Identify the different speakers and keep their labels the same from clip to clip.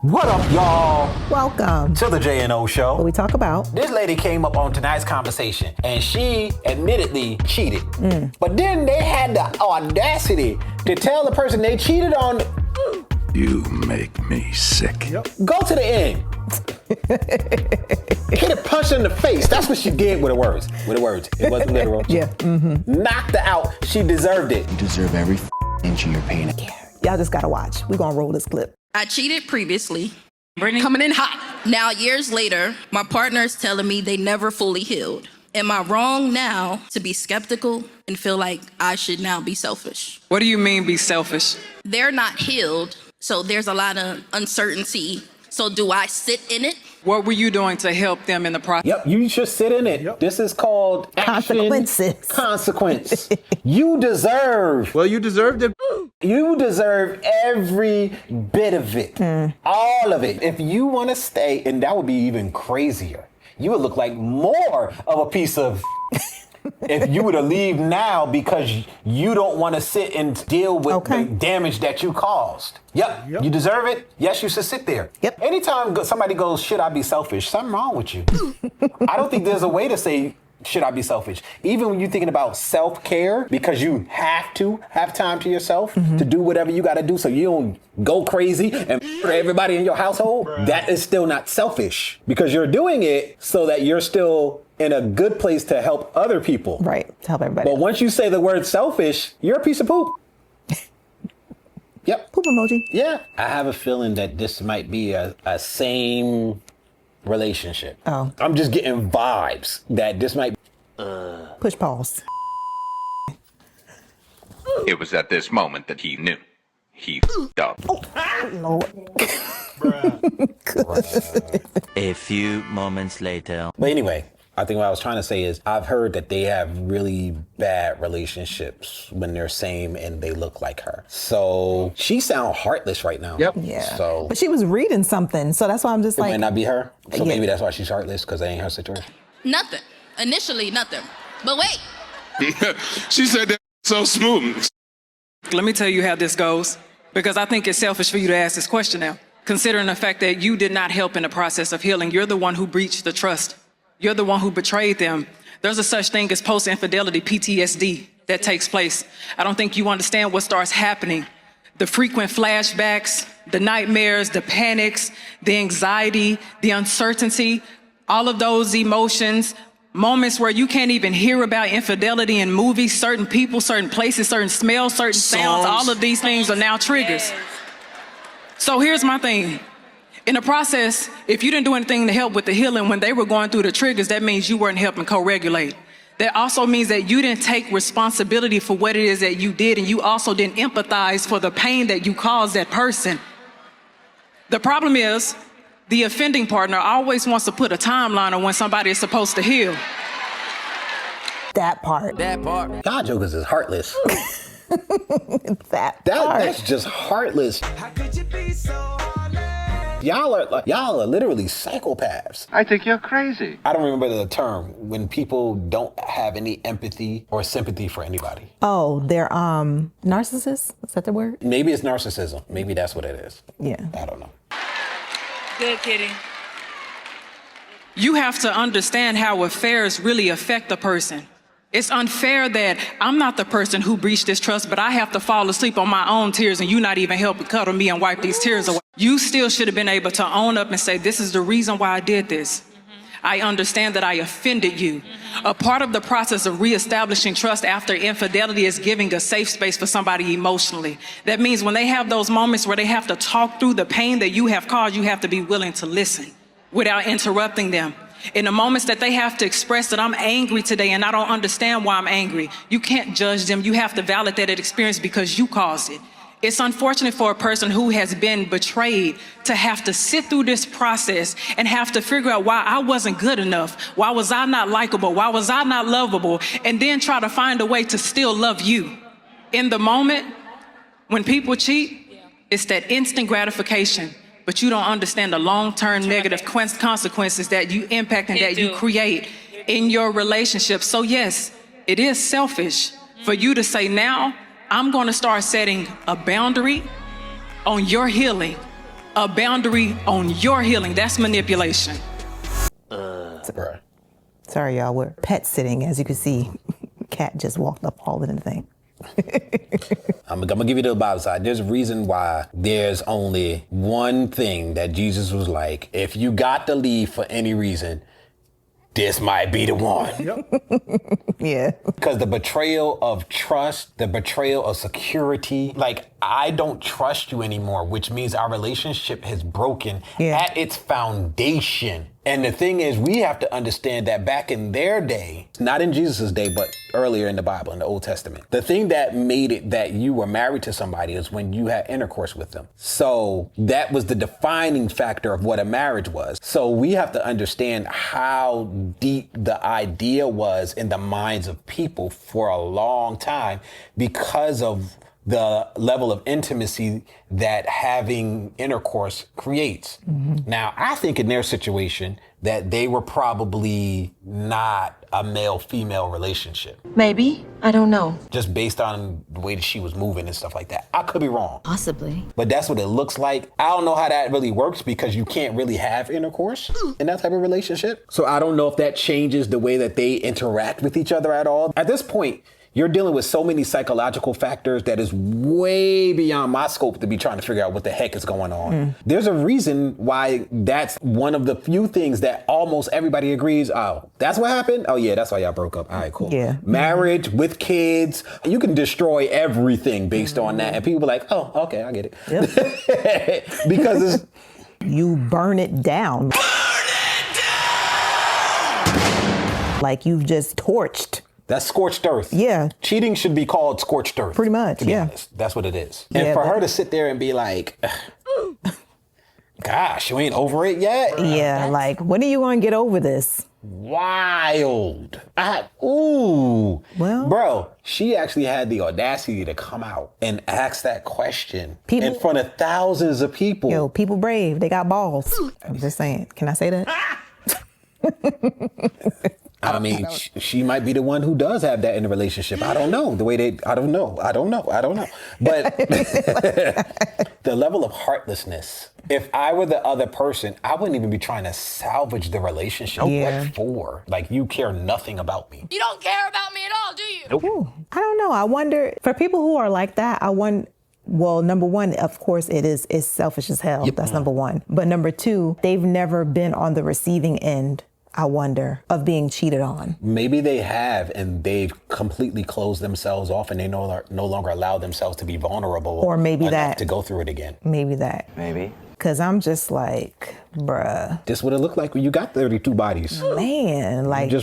Speaker 1: What up, y'all?
Speaker 2: Welcome
Speaker 1: to the J&O Show.
Speaker 2: What we talk about.
Speaker 1: This lady came up on tonight's conversation and she admittedly cheated. But then they had the audacity to tell the person they cheated on.
Speaker 3: You make me sick.
Speaker 1: Go to the end. Hit a punch in the face. That's what she did with the words. It wasn't literal.
Speaker 2: Yeah.
Speaker 1: Knocked her out. She deserved it.
Speaker 4: You deserve every inch of your pain.
Speaker 2: Y'all just gotta watch. We're gonna roll this clip.
Speaker 5: I cheated previously. Brittany? Coming in hot. Now, years later, my partner is telling me they never fully healed. Am I wrong now to be skeptical and feel like I should now be selfish?
Speaker 6: What do you mean be selfish?
Speaker 5: They're not healed, so there's a lot of uncertainty. So do I sit in it?
Speaker 6: What were you doing to help them in the process?
Speaker 1: Yep, you should sit in it. This is called
Speaker 2: Consequences.
Speaker 1: Consequence. You deserve.
Speaker 3: Well, you deserved it.
Speaker 1: You deserve every bit of it. All of it. If you want to stay, and that would be even crazier. You would look like more of a piece of if you were to leave now because you don't want to sit and deal with the damage that you caused. Yep, you deserve it. Yes, you should sit there.
Speaker 2: Yep.
Speaker 1: Anytime somebody goes, should I be selfish? Something wrong with you. I don't think there's a way to say, should I be selfish? Even when you're thinking about self-care, because you have to have time to yourself to do whatever you got to do so you don't go crazy and for everybody in your household, that is still not selfish because you're doing it so that you're still in a good place to help other people.
Speaker 2: Right, to help everybody.
Speaker 1: But once you say the word selfish, you're a piece of poop. Yep.
Speaker 2: Poop emoji.
Speaker 1: Yeah. I have a feeling that this might be a same relationship.
Speaker 2: Oh.
Speaker 1: I'm just getting vibes that this might
Speaker 2: Push pause.
Speaker 7: It was at this moment that he knew. He f***ed up.
Speaker 2: Lord.
Speaker 8: A few moments later.
Speaker 1: But anyway, I think what I was trying to say is I've heard that they have really bad relationships when they're same and they look like her. So she sounds heartless right now.
Speaker 3: Yep.
Speaker 2: Yeah.
Speaker 1: So
Speaker 2: But she was reading something, so that's why I'm just
Speaker 1: it
Speaker 2: like.
Speaker 1: might not be her. So
Speaker 2: Yeah.
Speaker 1: maybe that's why she's heartless, because that ain't her situation.
Speaker 5: Nothing. Initially, nothing. But wait.
Speaker 3: She said that so smooth.
Speaker 6: Let me tell you how this goes, because I think it's selfish for you to ask this question now. Considering the fact that you did not help in the process of healing, you're the one who breached the trust. You're the one who betrayed them. There's a such thing as post-infidelity PTSD that takes place. I don't think you understand what starts happening. The frequent flashbacks, the nightmares, the panics, the anxiety, the uncertainty, all of those emotions, moments where you can't even hear about infidelity in movies, certain people, certain places, certain smells, certain sounds, all of these things are now triggers. So here's my thing. In the process, if you didn't do anything to help with the healing when they were going through the triggers, that means you weren't helping co-regulate. That also means that you didn't take responsibility for what it is that you did, and you also didn't empathize for the pain that you caused that person. The problem is, the offending partner always wants to put a timeline on when somebody is supposed to heal.
Speaker 2: That part.
Speaker 1: Y'all jokers is heartless.
Speaker 2: That part.
Speaker 1: That's just heartless. Y'all are literally psychopaths.
Speaker 7: I think you're crazy.
Speaker 1: I don't remember the term when people don't have any empathy or sympathy for anybody.
Speaker 2: Oh, they're narcissists? Is that the word?
Speaker 1: Maybe it's narcissism. Maybe that's what it is.
Speaker 2: Yeah.
Speaker 1: I don't know.
Speaker 6: Good, Kitty. You have to understand how affairs really affect a person. It's unfair that I'm not the person who breached this trust, but I have to fall asleep on my own tears and you not even help cuddle me and wipe these tears away. You still should have been able to own up and say, this is the reason why I did this. I understand that I offended you. A part of the process of reestablishing trust after infidelity is giving a safe space for somebody emotionally. That means when they have those moments where they have to talk through the pain that you have caused, you have to be willing to listen without interrupting them. In the moments that they have to express that I'm angry today and I don't understand why I'm angry, you can't judge them. You have to validate that experience because you caused it. It's unfortunate for a person who has been betrayed to have to sit through this process and have to figure out why I wasn't good enough. Why was I not likable? Why was I not lovable? And then try to find a way to still love you. In the moment, when people cheat, it's that instant gratification, but you don't understand the long-term negative consequences that you impact and that you create in your relationship. So yes, it is selfish for you to say now, I'm going to start setting a boundary on your healing a boundary on your healing. That's manipulation.
Speaker 2: Sorry, y'all. We're pet sitting. As you can see, cat just walked up all in the thing.
Speaker 1: I'm gonna give you the Bible side. There's a reason why there's only one thing that Jesus was like, if you got to leave for any reason, this might be the one.
Speaker 2: Yeah.
Speaker 1: Because the betrayal of trust, the betrayal of security, like, I don't trust you anymore, which means our relationship has broken at its foundation. And the thing is, we have to understand that back in their day, not in Jesus' day, but earlier in the Bible, in the Old Testament, the thing that made it that you were married to somebody is when you had intercourse with them. So that was the defining factor of what a marriage was. So we have to understand how deep the idea was in the minds of people for a long time because of the level of intimacy that having intercourse creates. Now, I think in their situation that they were probably not a male-female relationship.
Speaker 9: Maybe. I don't know.
Speaker 1: Just based on the way that she was moving and stuff like that. I could be wrong.
Speaker 9: Possibly.
Speaker 1: But that's what it looks like. I don't know how that really works because you can't really have intercourse in that type of relationship. So I don't know if that changes the way that they interact with each other at all. At this point, you're dealing with so many psychological factors that is way beyond my scope to be trying to figure out what the heck is going on. There's a reason why that's one of the few things that almost everybody agrees, oh, that's what happened? Oh yeah, that's why y'all broke up. All right, cool.
Speaker 2: Yeah.
Speaker 1: Marriage with kids, you can destroy everything based on that. And people be like, oh, okay, I get it.
Speaker 2: Yep.
Speaker 1: Because it's...
Speaker 2: You burn it down. Like you've just torched.
Speaker 1: That's scorched earth.
Speaker 2: Yeah.
Speaker 1: Cheating should be called scorched earth.
Speaker 2: Pretty much,
Speaker 1: to be honest. That's what it is.
Speaker 2: Yeah,
Speaker 1: and for her to sit there and be like, gosh, you ain't over it yet?
Speaker 2: Yeah, like, when are you going to get over this?
Speaker 1: Wild. Well, bro, she actually had the audacity to come out and ask that question in front of thousands of people.
Speaker 2: Yo, people brave. They got balls. I'm just saying. Can I say that?
Speaker 1: I mean, she might be the one who does have that in a relationship. I don't know. I don't know. But the level of heartlessness, if I were the other person, I wouldn't even be trying to salvage the relationship.
Speaker 2: Yeah.
Speaker 1: What for? Like, you care nothing about me.
Speaker 5: You don't care about me at all, do you?
Speaker 2: Ooh, I don't know. I wonder, for people who are like that, well, number one, of course, it's selfish as hell. Yep. That's number one. But number two, they've never been on the receiving end, I wonder, of being cheated on.
Speaker 1: Maybe they have, and they've completely closed themselves off, and they no longer allow themselves to be vulnerable.
Speaker 2: Or maybe
Speaker 1: enough to go through it again.
Speaker 2: Maybe that.
Speaker 4: Maybe.
Speaker 2: Because I'm just like, bruh.
Speaker 1: This what it looked like when you got 32 bodies.
Speaker 2: Man, like,
Speaker 1: you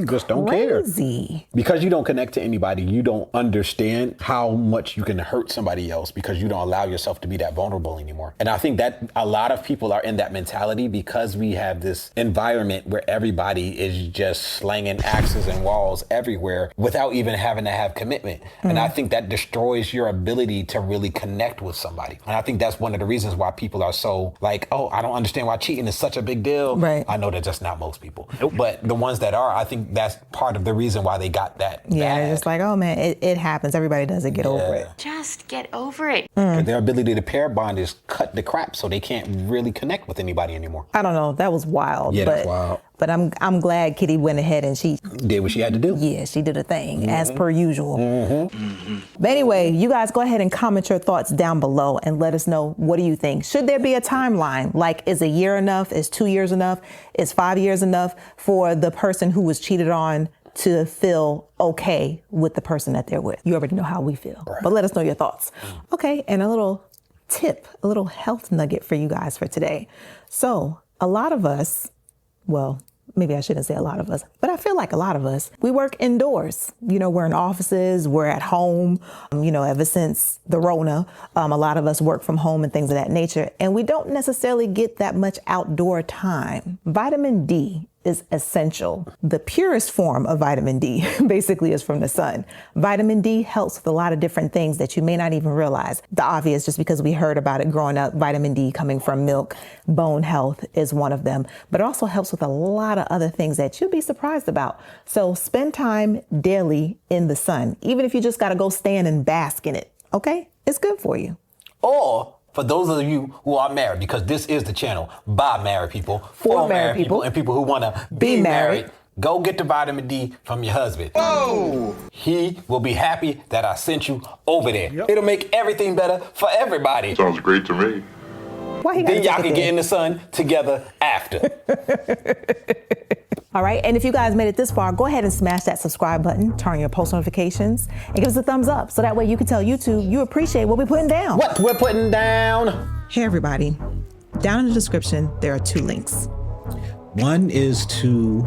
Speaker 1: just don't
Speaker 2: crazy.
Speaker 1: care. Because you don't connect to anybody, you don't understand how much you can hurt somebody else because you don't allow yourself to be that vulnerable anymore. And I think that a lot of people are in that mentality because we have this environment where everybody is just slanging axes and walls everywhere without even having to have commitment. And I think that destroys your ability to really connect with somebody. And I think that's one of the reasons why people are so like, oh, I don't understand why cheating is such a big deal.
Speaker 2: Right.
Speaker 1: I know that's just not most people. But the ones that are, I think that's part of the reason why they got that
Speaker 2: Yeah,
Speaker 1: bad.
Speaker 2: it's like, oh man, it happens. Everybody does it. Get over it.
Speaker 9: Just get over it.
Speaker 1: Their ability to pair bond is cut the crap, so they can't really connect with anybody anymore.
Speaker 2: I don't know. That was wild.
Speaker 1: Yeah,
Speaker 2: but,
Speaker 1: that's wild.
Speaker 2: But I'm glad Kitty went ahead and she
Speaker 1: did what she had to do.
Speaker 2: Yeah, she did a thing as per usual. But anyway, you guys go ahead and comment your thoughts down below and let us know, what do you think? Should there be a timeline? Like, is a year enough? Is 2 years enough? Is 5 years enough for the person who was cheated on to feel okay with the person that they're with? You already know how we feel, but let us know your thoughts. Okay, and a little tip, a little health nugget for you guys for today. So a lot of us, well, maybe I shouldn't say a lot of us, but I feel like a lot of us, we work indoors. You know, we're in offices, we're at home, ever since the Rona, a lot of us work from home and things of that nature, and we don't necessarily get that much outdoor time. Vitamin D is essential. The purest form of vitamin D basically is from the sun. Vitamin D helps with a lot of different things that you may not even realize. The obvious, just because we heard about it growing up, vitamin D coming from milk, bone health is one of them, but it also helps with a lot of other things that you'd be surprised about. So spend time daily in the sun, even if you just gotta go stand and bask in it, okay? It's good for you.
Speaker 1: Or for those of you who are married, because this is the channel by married people, for married people, and people who want to be married, go get the vitamin D from your husband. Whoa! He will be happy that I sent you over there. Yep. It'll make everything better for everybody.
Speaker 3: Sounds great to me.
Speaker 1: Then y'all can get in the sun together after.
Speaker 2: All right, and if you guys made it this far, go ahead and smash that subscribe button, turn on your post notifications, and give us a thumbs up so that way you can tell YouTube you appreciate what we're putting down.
Speaker 1: What we're putting down.
Speaker 2: Hey everybody, down in the description, there are 2 links.
Speaker 10: One is to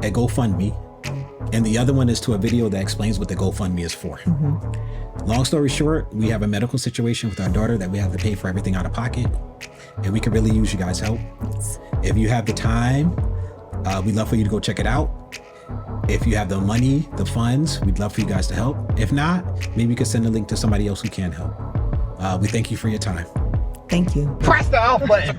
Speaker 10: a GoFundMe, and the other one is to a video that explains what the GoFundMe is for. Long story short, we have a medical situation with our daughter that we have to pay for everything out of pocket, and we could really use you guys' help. If you have the time, we'd love for you to go check it out. If you have the money, the funds, we'd love for you guys to help. If not, maybe you could send a link to somebody else who can help. We thank you for your time.
Speaker 2: Thank you.
Speaker 1: Press the off button.